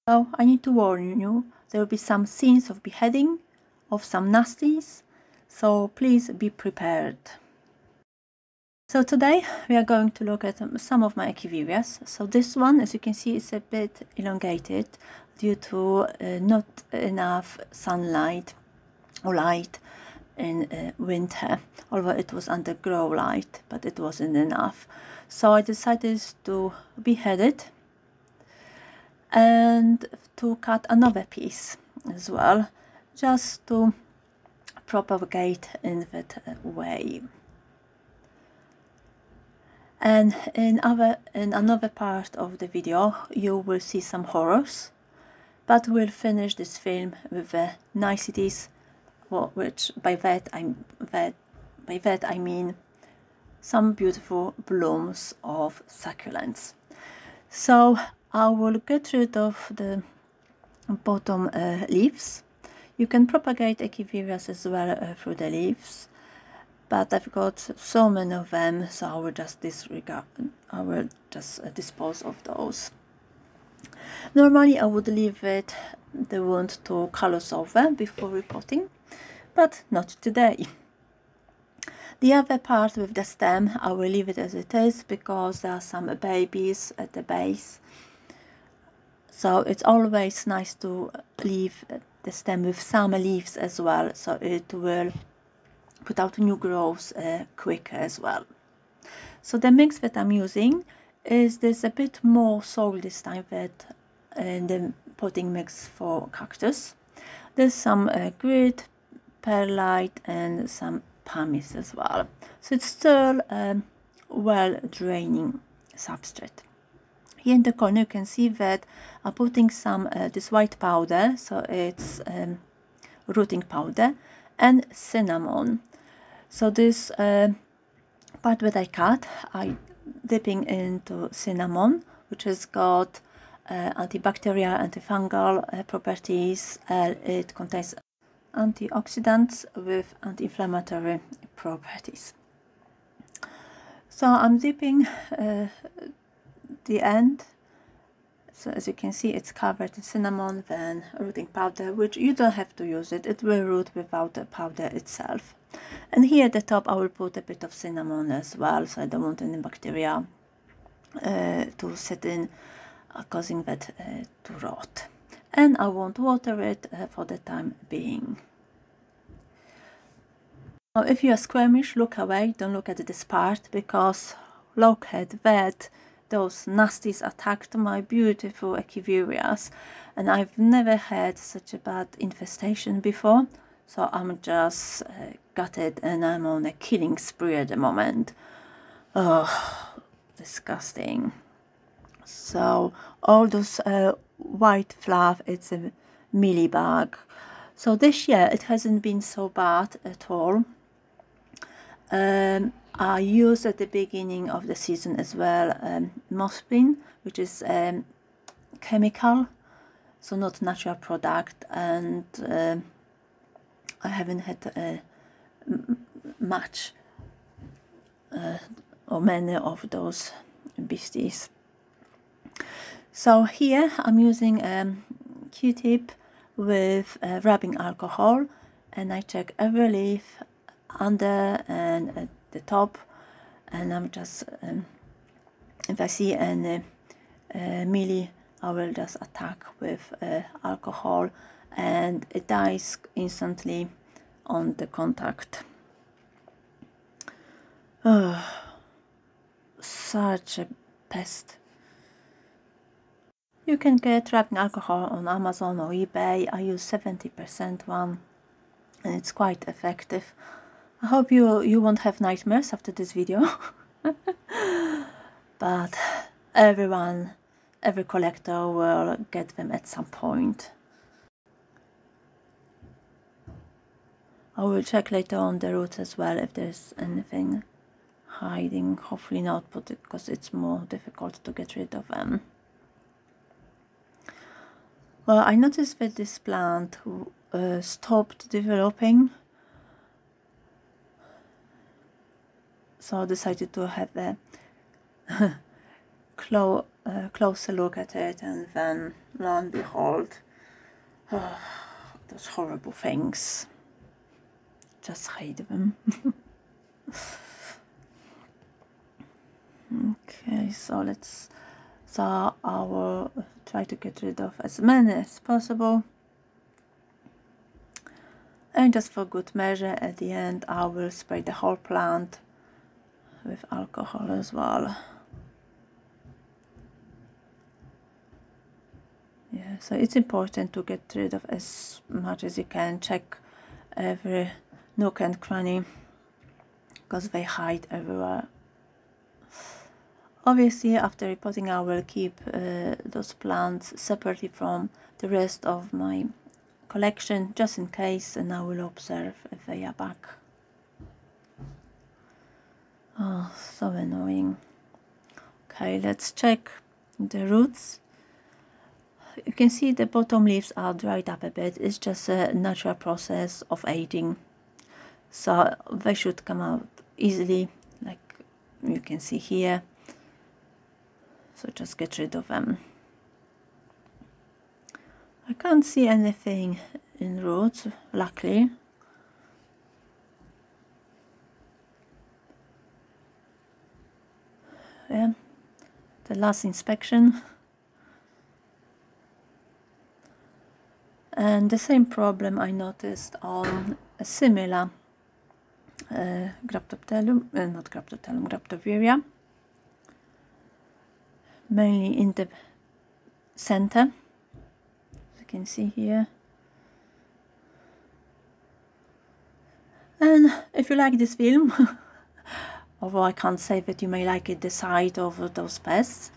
So I need to warn you, there will be some scenes of beheading, of some nasties, so please be prepared. So today we are going to look at some of my Echeverias. So this one, as you can see, is a bit elongated due to not enough sunlight or light in winter, although it was under grow light, but it wasn't enough. So I decided to behead it and to cut another piece as well, just to propagate in that way. And in another part of the video you will see some horrors, but we'll finish this film with the niceties, which by that I mean some beautiful blooms of succulents. So I will get rid of the bottom leaves. You can propagate Echeverias as well through the leaves, but I've got so many of them, so I will just dispose of those. Normally I would leave the wound to callus over before repotting, but not today. The other part with the stem, I will leave it as it is because there are some babies at the base. So it's always nice to leave the stem with some leaves as well, so it will put out new growths quicker as well. So the mix that I'm using is this a bit more soil this time that in the potting mix for cactus. There's some grit, perlite and some pumice as well. So it's still well draining substrate. Here in the corner you can see that I'm putting some this white powder, so it's rooting powder, and cinnamon. So this part that I cut, I dipping into cinnamon, which has got antibacterial, antifungal properties. It contains antioxidants with anti-inflammatory properties. So I'm dipping the end. So as you can see, it's covered in cinnamon, then rooting powder, which you don't have to use it. It will root without the powder itself. And here at the top I will put a bit of cinnamon as well, so I don't want any bacteria to set in, causing that to rot. And I won't water it for the time being. Now if you are squeamish, look away, don't look at this part, because look at that. Those nasties attacked my beautiful Echeverias, and I've never had such a bad infestation before, so I'm just gutted and I'm on a killing spree at the moment. Oh, disgusting. So all those white fluff, it's a mealybug. So this year it hasn't been so bad at all. I used at the beginning of the season as well mospin, which is chemical, so not natural product, and I haven't had much or many of those beasties. So here I'm using Q-tip with rubbing alcohol, and I check every leaf under and at the top, and I'm just if I see any mealy, I will just attack with alcohol, and it dies instantly on the contact. Oh, such a pest. You can get rubbing alcohol on Amazon or eBay. I use 70% one, and it's quite effective. I hope you won't have nightmares after this video. But every collector will get them at some point. I will check later on the roots as well if there's anything hiding. Hopefully not, but because it's more difficult to get rid of them. Well, I noticed that this plant stopped developing, so I decided to have a a closer look at it, and then lo and behold, those horrible things. Just hate them. Okay, so I will try to get rid of as many as possible. And just for good measure, at the end I will spray the whole plant with alcohol as well. Yeah, so it's important to get rid of as much as you can. Check every nook and cranny, because they hide everywhere. Obviously, after repotting, I will keep those plants separately from the rest of my collection, just in case, and I will observe if they are back. Oh, so annoying. Okay, let's check the roots. You can see the bottom leaves are dried up a bit. It's just a natural process of aging, so they should come out easily, like you can see here. So just get rid of them. I can't see anything in roots, luckily. Yeah, the last inspection. And the same problem I noticed on a similar Graptoveria, mainly in the center, as you can see here. And if you like this film, although I can't say that you may like it, the sight of those pests,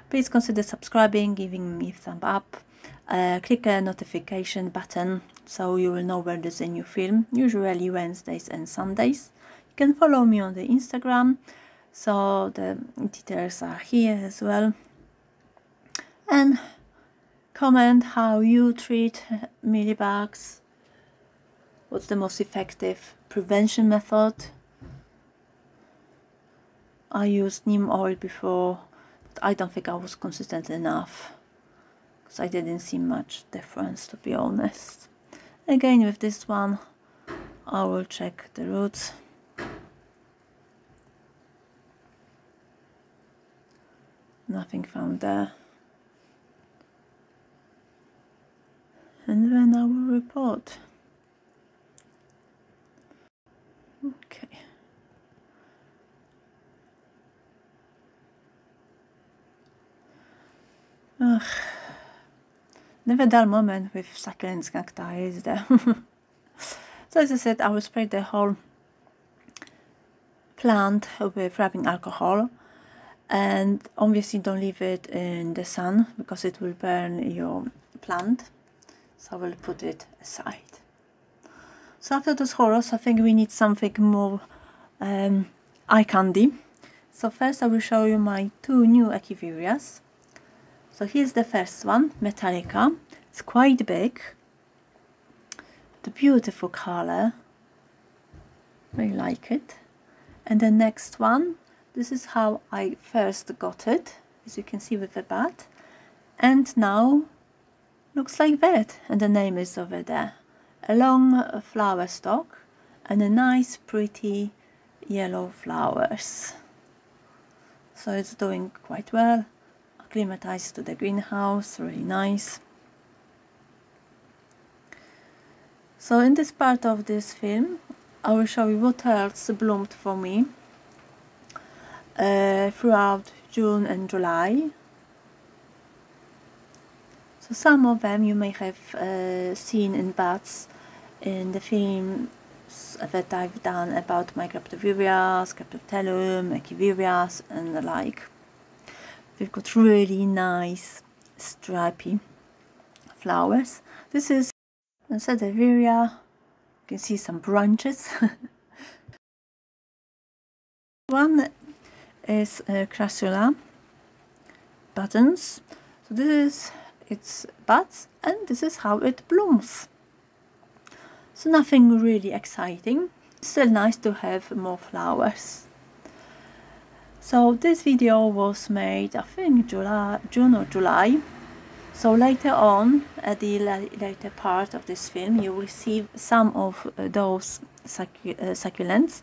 please consider subscribing, giving me a thumb up, click a notification button so you will know when there's a new film, usually Wednesdays and Sundays. You can follow me on the Instagram, so the details are here as well. And comment how you treat mealybugs. What's the most effective prevention method? I used neem oil before, but I don't think I was consistent enough, because I didn't see much difference, to be honest. Again, with this one, I will check the roots. Nothing found there. And then I will report. Okay. Ugh. Never dull moment with succulents cacti, is there? So as I said, I will spray the whole plant with rubbing alcohol, and obviously don't leave it in the sun because it will burn your plant. So I will put it aside. So after those horrors, I think we need something more eye candy. So first I will show you my two new Echeverias. So here's the first one, Metallica. It's quite big. The beautiful color. Really like it. And the next one, this is how I first got it, as you can see with the bud. And now looks like that, and the name is over there. A long flower stalk and a nice pretty yellow flowers. So it's doing quite well. Acclimatized to the greenhouse, really nice. So in this part of this film, I will show you what else bloomed for me throughout June and July. So some of them you may have seen in buds in the films that I've done about my Graptoverias, Graptoptelum, Echeverias and the like. They've got really nice stripy flowers. This is Echeveria. You can see some branches. One is Crassula buttons. So this is its buds, and this is how it blooms. So nothing really exciting. Still nice to have more flowers. So this video was made, I think, June or July. So later on, at the later part of this film, you will see some of those succulents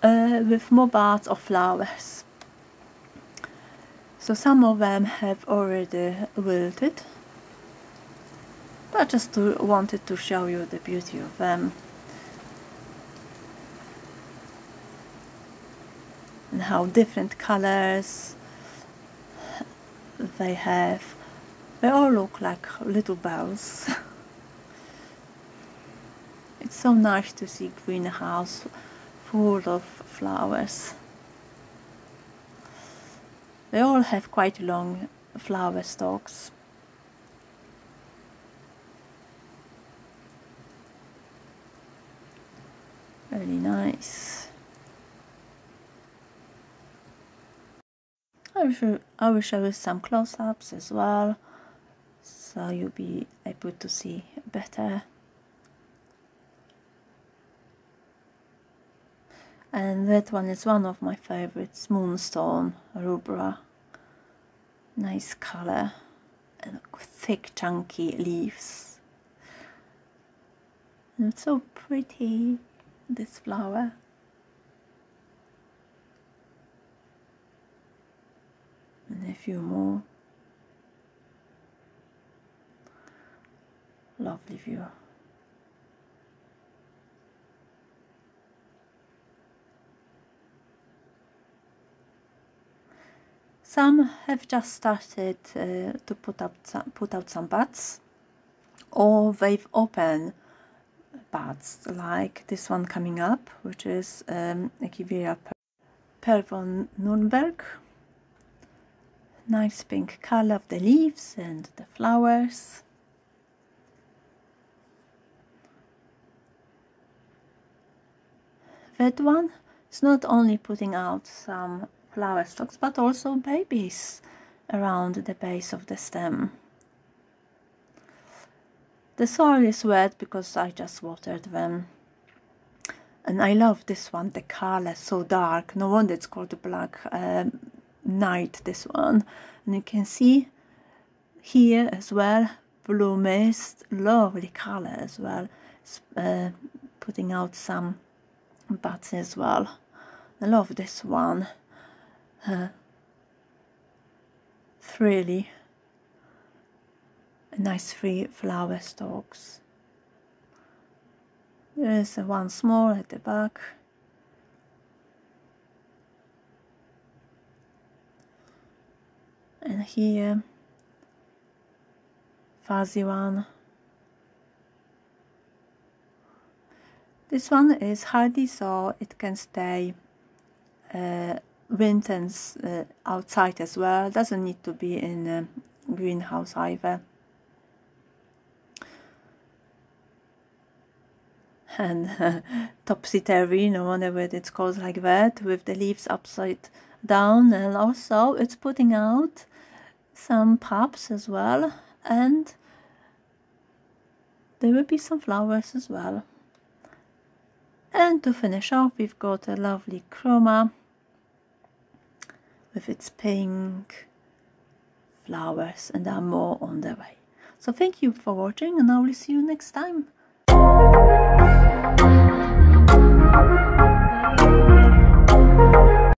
with more buds or flowers. So some of them have already wilted, but just wanted to show you the beauty of them and how different colors they have. They all look like little bells. It's so nice to see greenhouse full of flowers. They all have quite long flower stalks. Really nice. I will show you some close-ups as well, so you'll be able to see better. And that one is one of my favorites, Moonstone rubra. Nice color and thick chunky leaves. And it's so pretty, this flower. And a few more. Lovely view. Some have just started to put out some buds, or they've opened buds, like this one coming up, which is Echeveria von Nürnberg. Nice pink color of the leaves and the flowers. That one is not only putting out some flower stalks, but also babies around the base of the stem. The soil is wet because I just watered them. And I love this one, the color, so dark. No wonder it's called the Black Night, this one. And you can see here as well, blue mist, lovely color as well. It's putting out some buds as well. I love this one. Really nice 3 flower stalks. There is one small at the back. And here, fuzzy one. This one is hardy, so it can stay winters outside as well. Doesn't need to be in a greenhouse either. And topsy-turvy, no wonder why it's called like that, with the leaves upside down. And also it's putting out some pups as well, and there will be some flowers as well. And to finish off, we've got a lovely chroma with its pink flowers, and there are more on the way. So thank you for watching, and I will see you next time.